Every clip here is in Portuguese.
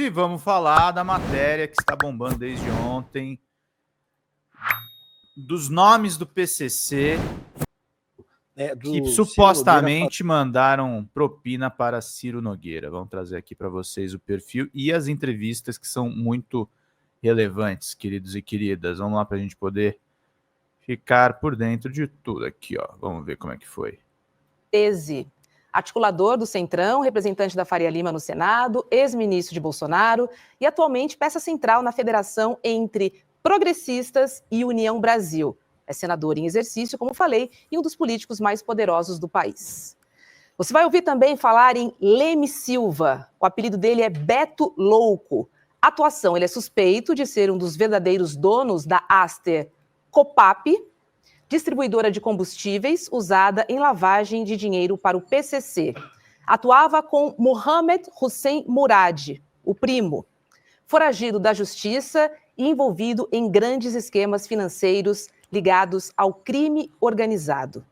E vamos falar da matéria que está bombando desde ontem, dos nomes do PCC, que supostamente mandaram propina para Ciro Nogueira. Vamos trazer aqui para vocês o perfil e as entrevistas que são muito relevantes, queridos e queridas. Vamos lá para a gente poder ficar por dentro de tudo aqui, ó. Vamos ver como é que foi. Articulador do Centrão, representante da Faria Lima no Senado, ex-ministro de Bolsonaro e atualmente peça central na federação entre progressistas e União Brasil. É senador em exercício, como falei, e um dos políticos mais poderosos do país. Você vai ouvir também falar em Leme Silva. O apelido dele é Beto Louco. Atuação, ele é suspeito de ser um dos verdadeiros donos da Aster Copap, distribuidora de combustíveis usada em lavagem de dinheiro para o PCC. Atuava com Mohamed Hussein Murad, o primo, foragido da justiça e envolvido em grandes esquemas financeiros ligados ao crime organizado.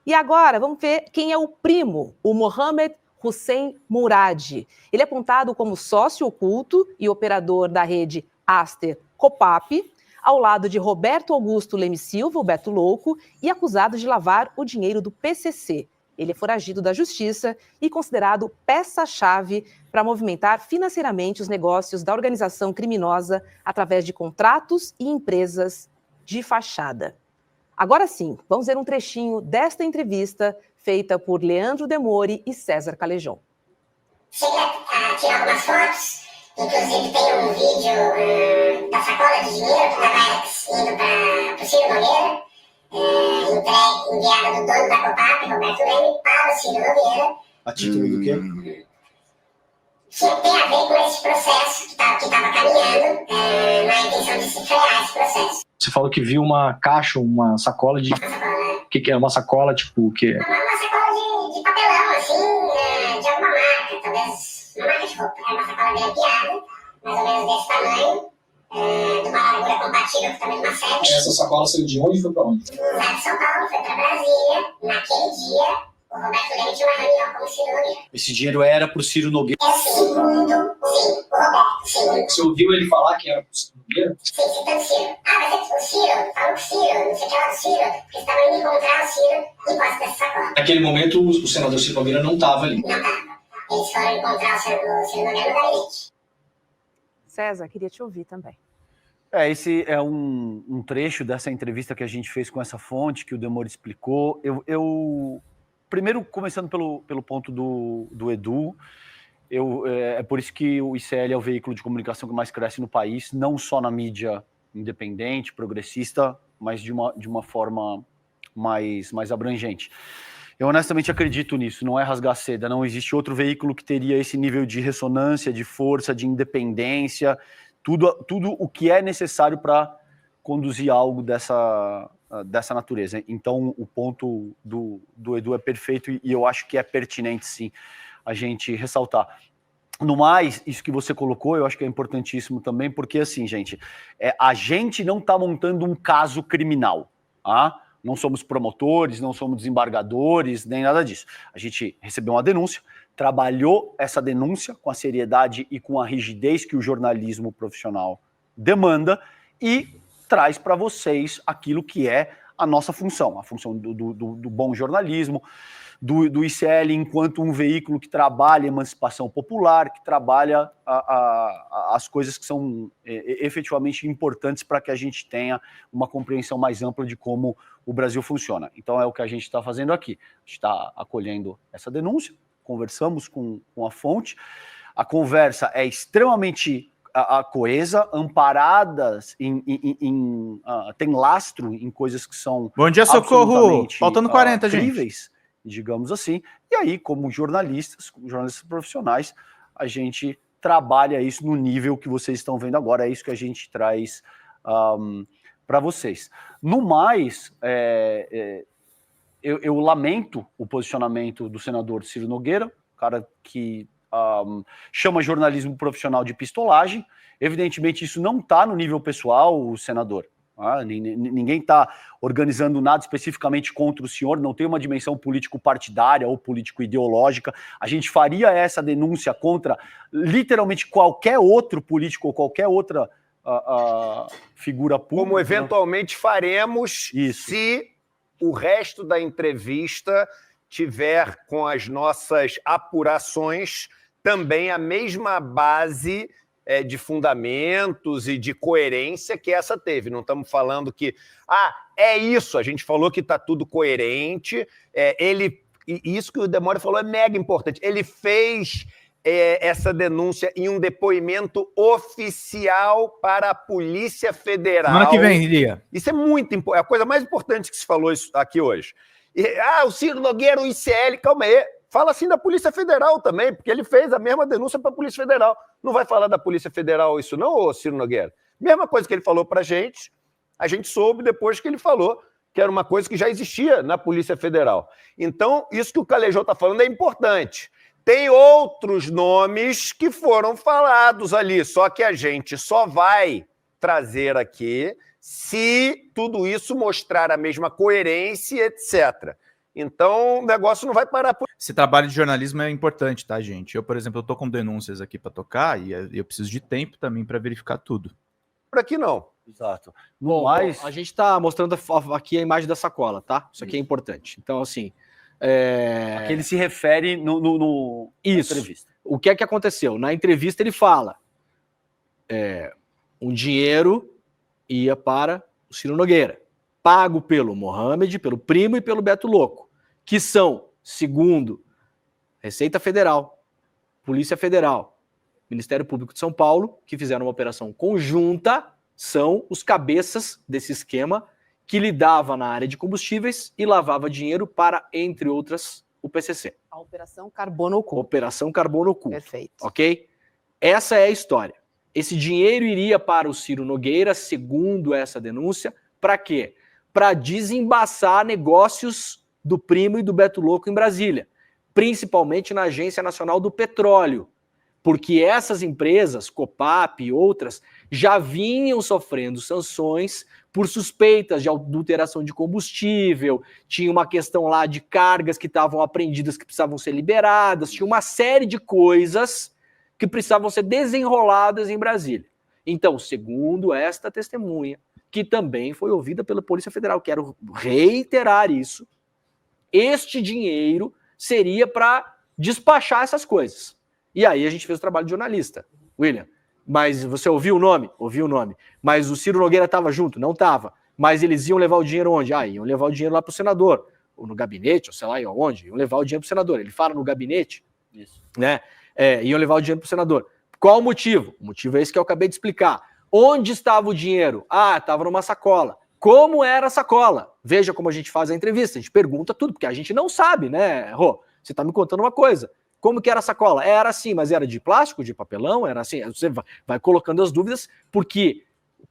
E agora, vamos ver quem é o primo, o Mohamed Hussein Murad. Ele é apontado como sócio oculto e operador da rede Aster Copap, ao lado de Roberto Augusto Leme Silva, o Beto Louco, e acusado de lavar o dinheiro do PCC. Ele é foragido da justiça e considerado peça-chave para movimentar financeiramente os negócios da organização criminosa através de contratos e empresas de fachada. Agora sim, vamos ver um trechinho desta entrevista feita por Leandro Demore e César Calejón. Chega a tirar algumas fotos, inclusive tem um vídeo da sacola de dinheiro que estava indo para o Ciro Nogueira, enviada do dono da Copap, Roberto Leme, para o Ciro Nogueira. A título do quê? Que tem a ver com esse processo que estava caminhando, na intenção de se frear esse processo. Você falou que viu uma caixa, uma sacola de... O que é? Uma sacola, tipo, o quê? Uma sacola de papelão, assim, de alguma marca, talvez uma marca de roupa. É uma sacola bem apiada, mais ou menos desse tamanho, de uma largura compatível com o tamanho de uma seta. Essa sacola saiu de onde e foi pra onde? Saiu de São Paulo, foi pra Brasília. Naquele dia, o Roberto Leme tinha uma reunião com o Ciro Nogueira. Esse dinheiro era pro Ciro Nogueira? Segundo, sim, o Roberto, segundo. Você ouviu ele falar que era pro Ciro Nogueira? Sim, citando o Ciro. Mas é o Ciro, falou com o Ciro, não sei o que lá do Ciro, porque estava indo encontrar o Ciro em posse dessa sacola. Naquele momento, o senador Ciro Nogueira não estava ali. Não estava. Eles foram encontrar o Ciro Nogueira no gabinete. César, queria te ouvir também. Esse é um trecho dessa entrevista que a gente fez com essa fonte, que o Demore explicou. Primeiro, começando pelo ponto do Edu, é por isso que o ICL é o veículo de comunicação que mais cresce no país, não só na mídia independente, progressista, mas de uma forma mais abrangente. Eu honestamente acredito nisso, não é rasgar seda, não existe outro veículo que teria esse nível de ressonância, de força, de independência, tudo o que é necessário para conduzir algo dessa natureza. Então, o ponto do Edu é perfeito e eu acho que é pertinente, sim, a gente ressaltar. No mais, isso que você colocou, eu acho que é importantíssimo também, porque, assim, gente, a gente não está montando um caso criminal, tá? Não somos promotores, não somos desembargadores, nem nada disso. A gente recebeu uma denúncia, trabalhou essa denúncia com a seriedade e com a rigidez que o jornalismo profissional demanda e traz para vocês aquilo que é a nossa função, a função do bom jornalismo, do ICL enquanto um veículo que trabalha a emancipação popular, que trabalha as coisas que são efetivamente importantes para que a gente tenha uma compreensão mais ampla de como o Brasil funciona. Então é o que a gente está fazendo aqui. A gente está acolhendo essa denúncia, conversamos com a fonte, a conversa é extremamente coesa, amparadas tem lastro em coisas que são... Bom dia, Socorro! Faltando 40, incríveis, gente. Digamos assim, e aí, como jornalistas profissionais, a gente trabalha isso no nível que vocês estão vendo agora, é isso que a gente traz para vocês. No mais, eu lamento o posicionamento do senador Ciro Nogueira, cara que chama jornalismo profissional de pistolagem. Evidentemente, isso não está no nível pessoal, o senador. Ninguém está organizando nada especificamente contra o senhor, não tem uma dimensão político-partidária ou político-ideológica. A gente faria essa denúncia contra literalmente qualquer outro político ou qualquer outra figura pública. Como eventualmente faremos se o resto da entrevista tiver com as nossas apurações também a mesma base de fundamentos e de coerência que essa teve. Não estamos falando que, é isso, a gente falou que está tudo coerente, e isso que o Demore falou é mega importante. Ele fez essa denúncia em um depoimento oficial para a Polícia Federal. Semana que vem, Lia. Isso é muito importante, é a coisa mais importante que se falou aqui hoje. O Ciro Nogueira, o ICL, calma aí. Fala assim da Polícia Federal também, porque ele fez a mesma denúncia para a Polícia Federal. Não vai falar da Polícia Federal isso não, ô Ciro Nogueira? Mesma coisa que ele falou para a gente soube depois que ele falou que era uma coisa que já existia na Polícia Federal. Então, isso que o Calejão está falando é importante. Tem outros nomes que foram falados ali, só que a gente só vai trazer aqui se tudo isso mostrar a mesma coerência, etc. Então, o negócio não vai parar por... Esse trabalho de jornalismo é importante, tá, gente? Eu, por exemplo, eu tô com denúncias aqui para tocar e eu preciso de tempo também para verificar tudo. Por aqui não. Exato. Bom, a gente está mostrando aqui a imagem da sacola, tá? Isso aqui é importante. Então, assim... A que ele se refere no Isso. entrevista. O que é que aconteceu? Na entrevista ele fala um dinheiro ia para o Ciro Nogueira, pago pelo Mohamed, pelo primo e pelo Beto Louco, que são, segundo Receita Federal, Polícia Federal, Ministério Público de São Paulo, que fizeram uma operação conjunta, são os cabeças desse esquema que lidava na área de combustíveis e lavava dinheiro para, entre outras, o PCC. A Operação Carbono Oculto. Operação Carbono Oculto. Perfeito. Ok? Essa é a história. Esse dinheiro iria para o Ciro Nogueira, segundo essa denúncia, para quê? Para desembaçar negócios do primo e do Beto Louco em Brasília, principalmente na Agência Nacional do Petróleo, porque essas empresas, Copap e outras, já vinham sofrendo sanções por suspeitas de adulteração de combustível, tinha uma questão lá de cargas que estavam apreendidas que precisavam ser liberadas, tinha uma série de coisas que precisavam ser desenroladas em Brasília. Então, segundo esta testemunha, que também foi ouvida pela Polícia Federal, quero reiterar isso, este dinheiro seria para despachar essas coisas. E aí a gente fez o trabalho de jornalista. William, mas você ouviu o nome? Ouvi o nome. Mas o Ciro Nogueira estava junto? Não estava. Mas eles iam levar o dinheiro onde? Iam levar o dinheiro lá para o senador. Ou no gabinete, ou sei lá onde. Iam levar o dinheiro para o senador. Ele fala no gabinete. Isso. Né? Iam levar o dinheiro para o senador. Qual o motivo? O motivo é esse que eu acabei de explicar. Onde estava o dinheiro? Estava numa sacola. Como era a sacola? Veja como a gente faz a entrevista. A gente pergunta tudo, porque a gente não sabe, né, Rô? Você está me contando uma coisa. Como que era a sacola? Era assim, mas era de plástico, de papelão? Era assim? Você vai colocando as dúvidas, porque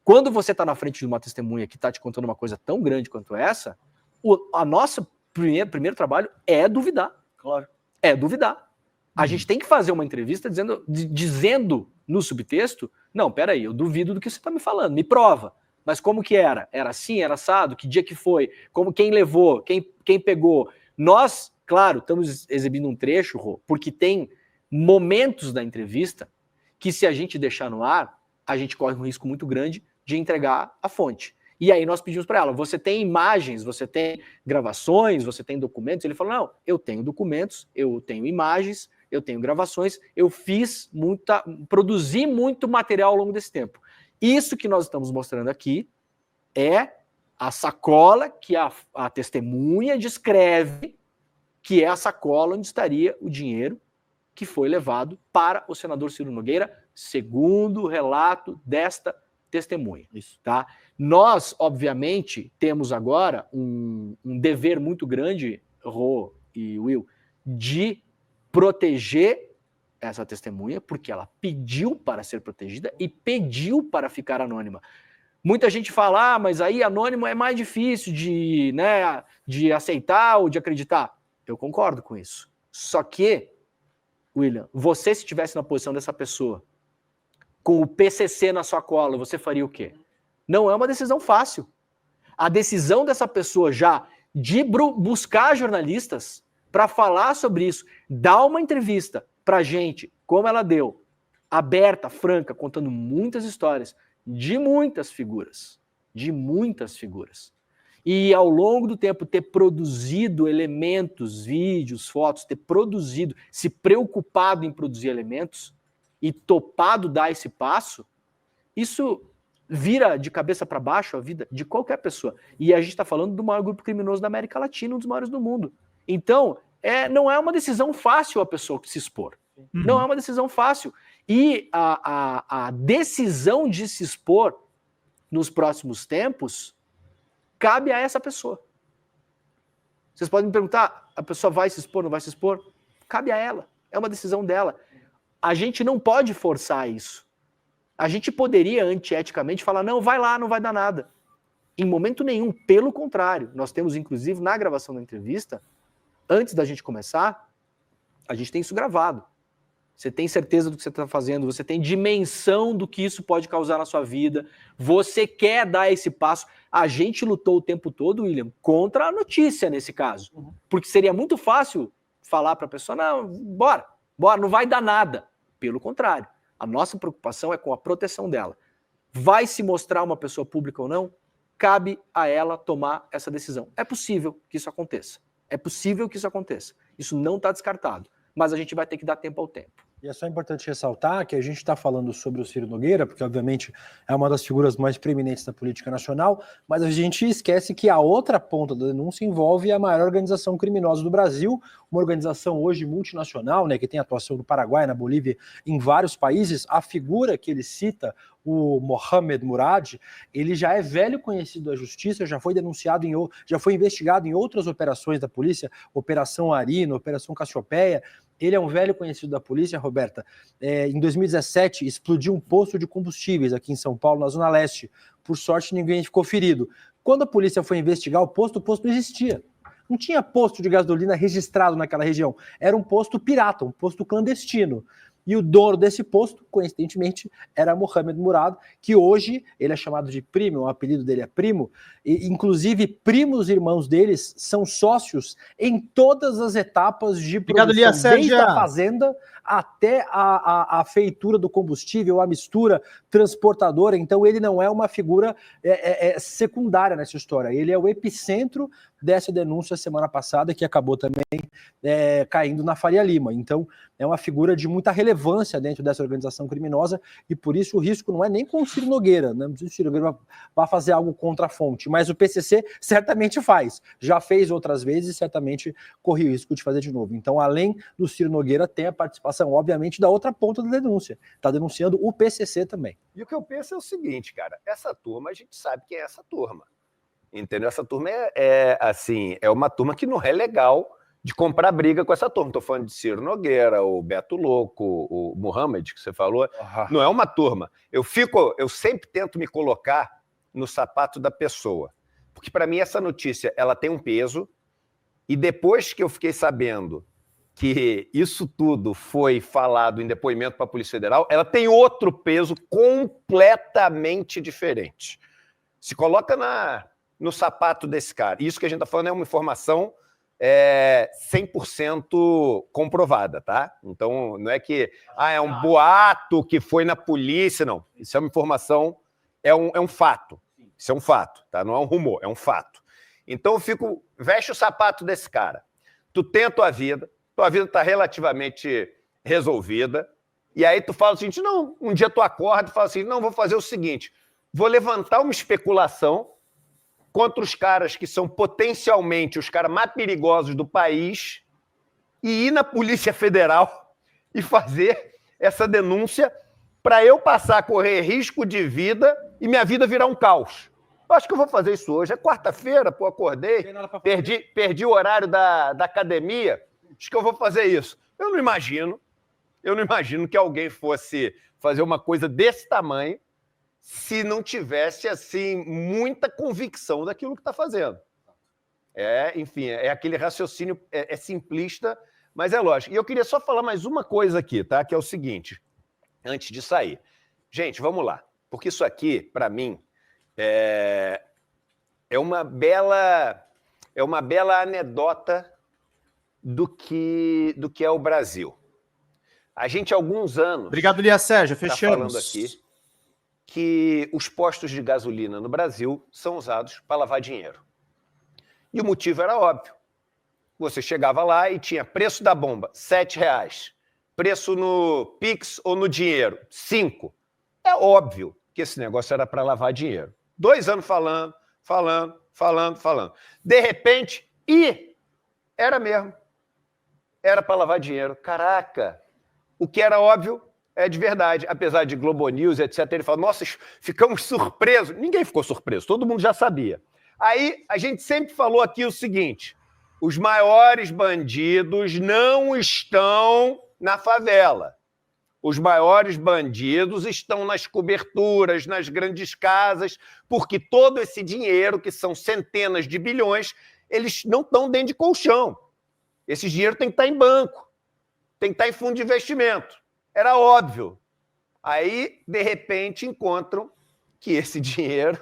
quando você está na frente de uma testemunha que está te contando uma coisa tão grande quanto essa, a nossa primeiro trabalho é duvidar. Claro. É duvidar. A gente tem que fazer uma entrevista dizendo no subtexto, não, peraí, eu duvido do que você está me falando, me prova. Mas como que era? Era assim, era assado? Que dia que foi? Quem levou? Quem pegou? Nós, claro, estamos exibindo um trecho, Rô, porque tem momentos da entrevista que se a gente deixar no ar, a gente corre um risco muito grande de entregar a fonte. E aí nós pedimos para ela, você tem imagens, você tem gravações, você tem documentos? Ele falou, não, eu tenho documentos, eu tenho imagens, eu tenho gravações, eu produzi muito material ao longo desse tempo. Isso que nós estamos mostrando aqui é a sacola que a testemunha descreve que é a sacola onde estaria o dinheiro que foi levado para o senador Ciro Nogueira, segundo o relato desta testemunha. Isso. Tá? Nós, obviamente, temos agora um dever muito grande, Rô e Will, de proteger essa testemunha, porque ela pediu para ser protegida e pediu para ficar anônima. Muita gente fala, mas aí anônimo é mais difícil de aceitar ou de acreditar. Eu concordo com isso. Só que, William, você se estivesse na posição dessa pessoa, com o PCC na sua cola, você faria o quê? Não é uma decisão fácil. A decisão dessa pessoa já de buscar jornalistas para falar sobre isso, dar uma entrevista para gente, como ela deu, aberta, franca, contando muitas histórias de muitas figuras. E ao longo do tempo ter produzido elementos, vídeos, fotos, ter produzido, se preocupado em produzir elementos e topado dar esse passo, isso vira de cabeça para baixo a vida de qualquer pessoa. E a gente está falando do maior grupo criminoso da América Latina, um dos maiores do mundo. Então, não é uma decisão fácil a pessoa se expor. Não é uma decisão fácil. E a decisão de se expor nos próximos tempos cabe a essa pessoa. Vocês podem me perguntar, a pessoa vai se expor, não vai se expor? Cabe a ela. É uma decisão dela. A gente não pode forçar isso. A gente poderia, antieticamente, falar, não, vai lá, não vai dar nada. Em momento nenhum, pelo contrário. Nós temos, inclusive, na gravação da entrevista, antes da gente começar, a gente tem isso gravado. Você tem certeza do que você está fazendo, você tem dimensão do que isso pode causar na sua vida, você quer dar esse passo. A gente lutou o tempo todo, William, contra a notícia nesse caso. Porque seria muito fácil falar para a pessoa, não, bora, não vai dar nada. Pelo contrário. A nossa preocupação é com a proteção dela. Vai se mostrar uma pessoa pública ou não? Cabe a ela tomar essa decisão. É possível que isso aconteça. Isso não está descartado. Mas a gente vai ter que dar tempo ao tempo. E é só importante ressaltar que a gente está falando sobre o Ciro Nogueira, porque obviamente é uma das figuras mais preeminentes da política nacional, mas a gente esquece que a outra ponta da denúncia envolve a maior organização criminosa do Brasil, uma organização hoje multinacional, né, que tem atuação no Paraguai, na Bolívia, em vários países. A figura que ele cita, o Mohamed Murad, ele já é velho conhecido da justiça, já foi denunciado, já foi investigado em outras operações da polícia, Operação Arino, Operação Cassiopeia. Ele é um velho conhecido da polícia, Roberta. Em 2017, explodiu um posto de combustíveis aqui em São Paulo, na Zona Leste. Por sorte, ninguém ficou ferido. Quando a polícia foi investigar o posto não existia. Não tinha posto de gasolina registrado naquela região. Era um posto pirata, um posto clandestino. E o dono desse posto, coincidentemente, era Mohamed Murad, que hoje ele é chamado de Primo, o apelido dele é Primo, e inclusive primos irmãos deles são sócios em todas as etapas de produção, desde a fazenda até a feitura do combustível, a mistura transportadora. Então ele não é uma figura secundária nessa história, ele é o epicentro dessa denúncia semana passada, que acabou também caindo na Faria Lima. Então é uma figura de muita relevância dentro dessa organização criminosa, e por isso o risco não é nem com o Ciro Nogueira, né? Não precisa o Ciro Nogueira vai fazer algo contra a fonte, mas o PCC certamente faz, já fez outras vezes e certamente corre o risco de fazer de novo. Então, além do Ciro Nogueira, tem a participação, obviamente, da outra ponta da denúncia, está denunciando o PCC também. E o que eu penso é o seguinte, cara, essa turma, a gente sabe quem é essa turma, entendeu? Essa turma é uma turma que não é legal de comprar briga com essa turma. Estou falando de Ciro Nogueira, o Beto Louco, o Mohamed, que você falou. Não é uma turma. Eu sempre tento me colocar no sapato da pessoa. Porque, para mim, essa notícia ela tem um peso. E depois que eu fiquei sabendo que isso tudo foi falado em depoimento para a Polícia Federal, ela tem outro peso completamente diferente. Se coloca no sapato desse cara. Isso que a gente está falando é uma informação 100% comprovada, tá? Então, não é que é um boato que foi na polícia, não. Isso é uma informação, é um fato. Isso é um fato, tá? Não é um rumor, é um fato. Então, veste o sapato desse cara. Tu tem tua vida está relativamente resolvida, e aí tu fala o seguinte, não, um dia tu acorda e fala assim, não, vou fazer o seguinte, vou levantar uma especulação contra os caras que são potencialmente os caras mais perigosos do país e ir na Polícia Federal e fazer essa denúncia para eu passar a correr risco de vida e minha vida virar um caos. Eu acho que eu vou fazer isso hoje. É quarta-feira, pô, acordei, perdi o horário da academia, acho que eu vou fazer isso. Eu não imagino que alguém fosse fazer uma coisa desse tamanho se não tivesse, assim, muita convicção daquilo que está fazendo. Enfim, é aquele raciocínio, é simplista, mas é lógico. E eu queria só falar mais uma coisa aqui, tá? Que é o seguinte, antes de sair. Gente, vamos lá. Porque isso aqui, para mim, É uma bela anedota do que é o Brasil. A gente, há alguns anos... Obrigado, Lia Sérgio. Tá Fechamos. falando aqui que os postos de gasolina no Brasil são usados para lavar dinheiro. E o motivo era óbvio. Você chegava lá e tinha preço da bomba, R$ 7,00. Preço no Pix ou no dinheiro, 5. É óbvio que esse negócio era para lavar dinheiro. 2 anos falando. De repente, era mesmo. Era para lavar dinheiro. Caraca! O que era óbvio é de verdade. Apesar de Globo News, etc., ele fala, nossa, ficamos surpresos. Ninguém ficou surpreso, todo mundo já sabia. Aí, a gente sempre falou aqui o seguinte, os maiores bandidos não estão na favela. Os maiores bandidos estão nas coberturas, nas grandes casas, porque todo esse dinheiro, que são centenas de bilhões, eles não estão dentro de colchão. Esse dinheiro tem que estar em banco, tem que estar em fundo de investimento. Era óbvio. Aí, de repente, encontram que esse dinheiro,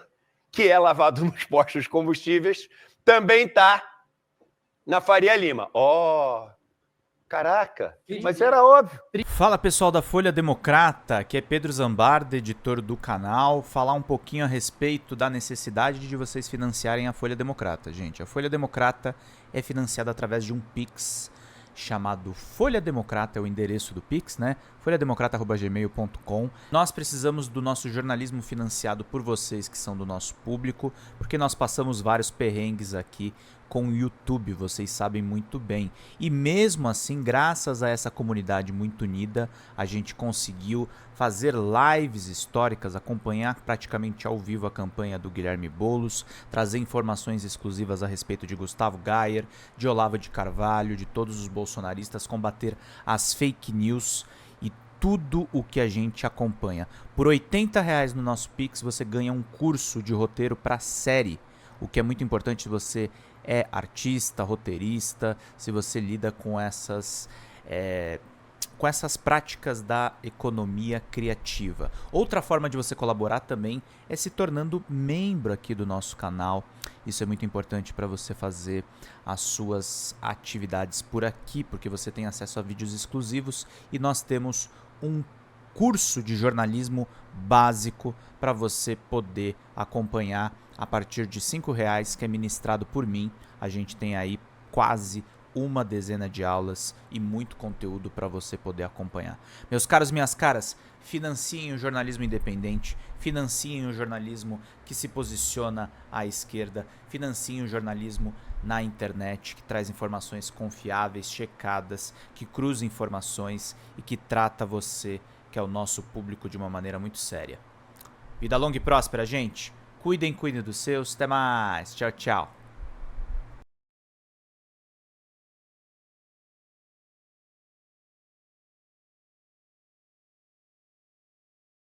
que é lavado nos postos de combustíveis, também está na Faria Lima. Caraca, mas era óbvio. Fala, pessoal da Folha Democrata, que é Pedro Zambarda, editor do canal. Falar um pouquinho a respeito da necessidade de vocês financiarem a Folha Democrata, gente. A Folha Democrata é financiada através de um Pix chamado Folha Democrata, é o endereço do Pix, né? folhademocrata@gmail.com. Nós precisamos do nosso jornalismo financiado por vocês que são do nosso público, porque nós passamos vários perrengues aqui com o YouTube, vocês sabem muito bem. E mesmo assim, graças a essa comunidade muito unida, a gente conseguiu fazer lives históricas, acompanhar praticamente ao vivo a campanha do Guilherme Boulos, trazer informações exclusivas a respeito de Gustavo Gayer, de Olavo de Carvalho, de todos os bolsonaristas, combater as fake news e tudo o que a gente acompanha. Por R$80 no nosso Pix, você ganha um curso de roteiro para série, o que é muito importante se você é artista, roteirista, se você lida com essas práticas da economia criativa. Outra forma de você colaborar também é se tornando membro aqui do nosso canal. Isso é muito importante para você fazer as suas atividades por aqui, porque você tem acesso a vídeos exclusivos e nós temos um curso de jornalismo básico para você poder acompanhar a partir de R$5, que é ministrado por mim. A gente tem aí quase uma dezena de aulas e muito conteúdo para você poder acompanhar. Meus caros, minhas caras, financiem o jornalismo independente, financiem o jornalismo que se posiciona à esquerda, financiem o jornalismo na internet, que traz informações confiáveis, checadas, que cruza informações e que trata você, que é o nosso público, de uma maneira muito séria. Vida longa e próspera, gente. Cuidem dos seus. Até mais. Tchau, tchau.